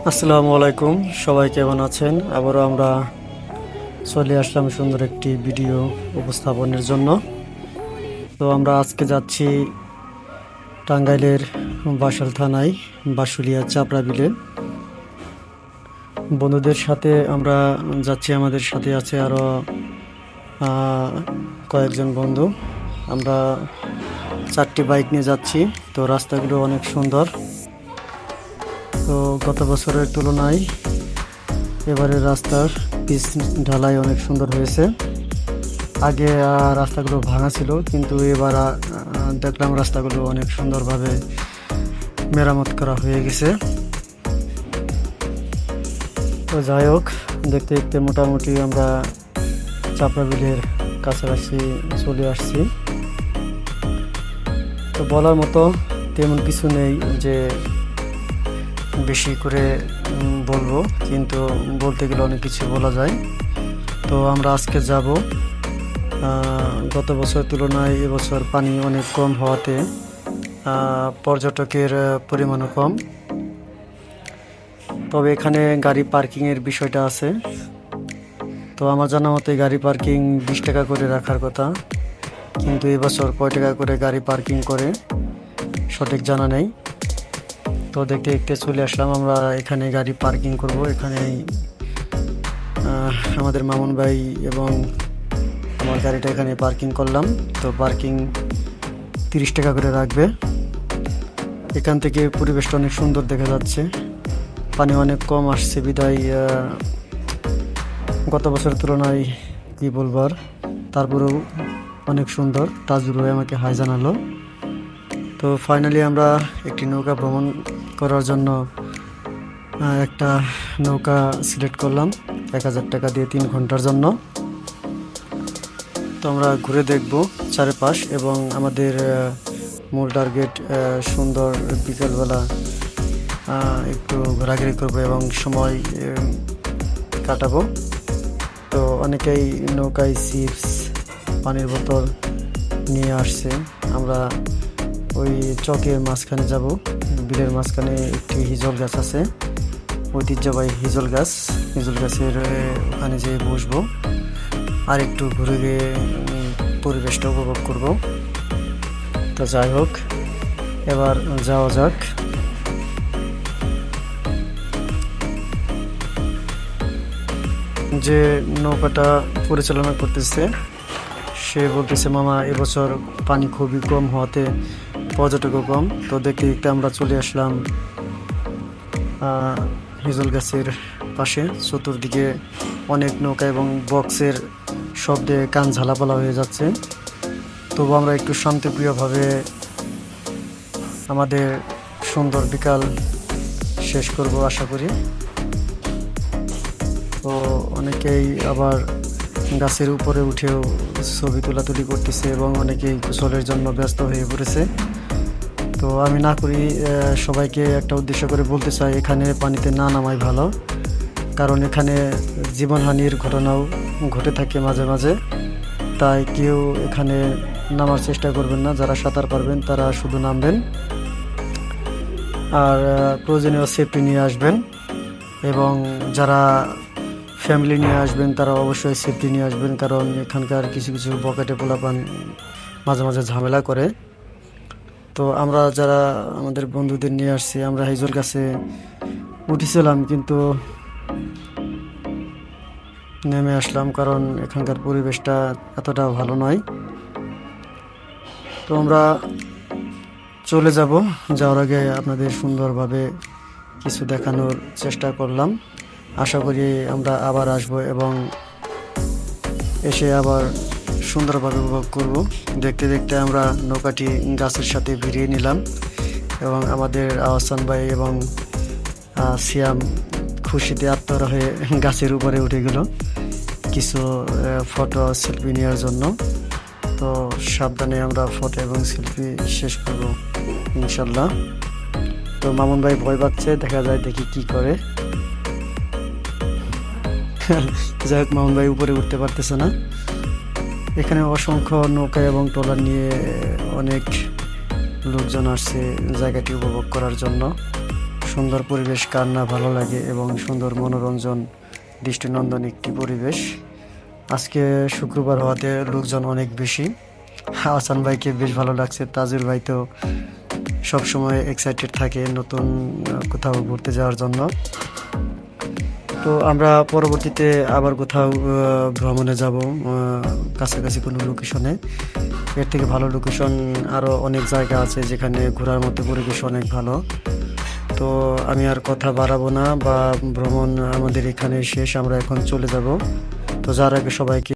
আসসালামু আলাইকুম, সবাই কেমন আছেন? আবারও আমরা চলে আসলাম সুন্দর একটি ভিডিও উপস্থাপনের জন্য। তো আমরা আজকে যাচ্ছি টাঙ্গাইলের বাসাল থানায় বাসুলিয়া চাপড়া বিলে। বন্ধুদের সাথে আমরা যাচ্ছি, আমাদের সাথে আছে আরও কয়েকজন বন্ধু। আমরা 4টি বাইক নিয়ে যাচ্ছি। তো রাস্তাগুলো অনেক সুন্দর। তো গত বছরের তুলনায় এবারের রাস্তার পিচ ঢালাই অনেক সুন্দর হয়েছে। আগে রাস্তাগুলো ভাঙা ছিল, কিন্তু এবার দেখলাম রাস্তাগুলো অনেক সুন্দরভাবে মেরামত করা হয়ে গেছে। তো যাই হোক, দেখতে দেখতে মোটামুটি আমরা চাপড়া বিলের কাছাকাছি চলে আসছি। তো বলার মতো তেমন কিছু নেই যে বেশি করে বলবো, কিন্তু বলতে গেলে অনেক কিছু বলা যায়। তো আমরা আজকে যাব। গত বছর তুলনায় এবছর পানি অনেক কম হওয়াতে পর্যটকের পরিমাণও কম। তবে এখানে গাড়ি পার্কিংয়ের বিষয়টা আছে। তো আমার জানা মতে গাড়ি পার্কিং 20 টাকা করে রাখার কথা, কিন্তু এবছর কয় টাকা করে গাড়ি পার্কিং করে সঠিক জানা নেই। তো দেখতে দেখতে চলে আসলাম আমরা এখানে গাড়ি পার্কিং করব। এখানে আমাদের মামুন ভাই এবং আমার গাড়িটা এখানে পার্কিং করলাম। তো পার্কিং 30 টাকা করে রাখবে। এখান থেকে পরিবেশটা অনেক সুন্দর দেখা যাচ্ছে। পানি অনেক কম আসছে বিদায় গত বছরের তুলনায় কি বলবার, তারপরেও অনেক সুন্দর। তাজুর ভাই আমাকে হাই জানালো। তো ফাইনালি আমরা একটি নৌকা ভ্রমণ করার জন্য একটা নৌকা সিলেক্ট করলাম 1000 টাকা দিয়ে 3 ঘন্টার জন্য। তো আমরা ঘুরে দেখব চারপাশ, এবং আমাদের মূল টার্গেট সুন্দর বিকেলবেলা একটু ঘোরাঘুরি করবো এবং সময় কাটাবো। তো অনেকেই নৌকায় চিপস, পানির বোতল নিয়ে আসছে। আমরা ওই চকের মাঝখানে যাব। বিলের মাঝখানে একটি হিজল গাছ আছে, ঐতিহ্যবাহী হিজল গাছের ওখানে যেয়ে বসবো আর একটু ঘুরে গিয়ে পরিবেশটা উপভোগ করব। তো যাই হোক, এবার যাওয়া যাক। যে নৌকাটা পরিচালনা করতেছে সে বলতেছে, মামা এবছর পানি খুবই কম হওয়াতে পর্যটকও কম। তো দেখতে দেখতে আমরা চলে আসলাম হিজল গাছের পাশে। চতুর্দিকে অনেক নৌকা এবং বক্সের শব্দে কান ঝালাপালা হয়ে যাচ্ছে। তবু আমরা একটু শান্তিপ্রিয়ভাবে আমাদের সুন্দর বিকাল শেষ করব আশা করি। তো অনেকেই আবার গাছের উপরে উঠেও ছবি তোলাতুলি করতেছে এবং অনেকেই গোসলের জন্য ব্যস্ত হয়ে পড়েছে। তো আমি না করি, সবাইকে একটা উদ্দেশ্য করে বলতে চাই, এখানে পানিতে না নামাই ভালো, কারণ এখানে জীবনহানির ঘটনাও ঘটে থাকে মাঝে মাঝে। তাই কেউ এখানে নামার চেষ্টা করবেন না। যারা সাঁতার পারবেন তারা শুধু নামবেন, আর প্রয়োজনীয় সেফটি নিয়ে আসবেন। এবং যারা ফ্যামিলি নিয়ে আসবেন তারা অবশ্যই সেফটি নিয়ে আসবেন, কারণ এখানকার কিছু কিছু বকেটে পোলাপান মাঝে মাঝে ঝামেলা করে। তো আমরা যারা আমাদের বন্ধুদের নিয়ে আসছি, আমরা হিজল গাছে উঠেছিলাম কিন্তু নেমে আসলাম, কারণ এখানকার পরিবেশটা এতটা ভালো নয়। তো আমরা চলে যাব। যাওয়ার আগে আপনাদের সুন্দরভাবে কিছু দেখানোর চেষ্টা করলাম। আশা করি আমরা আবার আসব এবং এসে আবার সুন্দরভাবে উপভোগ করব। দেখতে দেখতে আমরা নৌকাটি গাছের সাথে ভিড়িয়ে নিলাম এবং আমাদের আহসান ভাই এবং সিয়াম খুশিতে আত্মহারা হয়ে গাছের উপরে উঠে গেল কিছু ফটো সেলফি নেওয়ার জন্য। তো সাবধানে আমরা ফটো এবং সেলফি শেষ করব ইনশাল্লাহ। তো মামুন ভাই ভয় পাচ্ছে, দেখা যায় দেখি কি করে। যাই হোক, মামুন ভাই উপরে উঠতে পারতেছে না। এখানে অসংখ্য নৌকা এবং ট্রলার নিয়ে অনেক লোকজন আসছে জায়গাটি উপভোগ করার জন্য। সুন্দর পরিবেশ কার না ভালো লাগে এবং সুন্দর মনোরঞ্জন দৃষ্টিনন্দন একটি পরিবেশ। আজকে শুক্রবার হওয়াতে লোকজন অনেক বেশি। হাসান ভাইকে বেশ ভালো লাগছে, তাজুল ভাই তো সবসময় এক্সাইটেড থাকে নতুন কোথাও ঘুরতে যাওয়ার জন্য। তো আমরা পরবর্তীতে আবার কোথাও ভ্রমণে যাব, কাছাকাছি কোনো লোকেশনে। এর থেকে ভালো লোকেশন আরও অনেক জায়গা আছে যেখানে ঘোরার মতো পরিবেশ অনেক ভালো। তো আমি আর কথা বাড়াবো না, বা ভ্রমণ আমাদের এখানে শেষ, আমরা এখন চলে যাব। তো যার আগে সবাইকে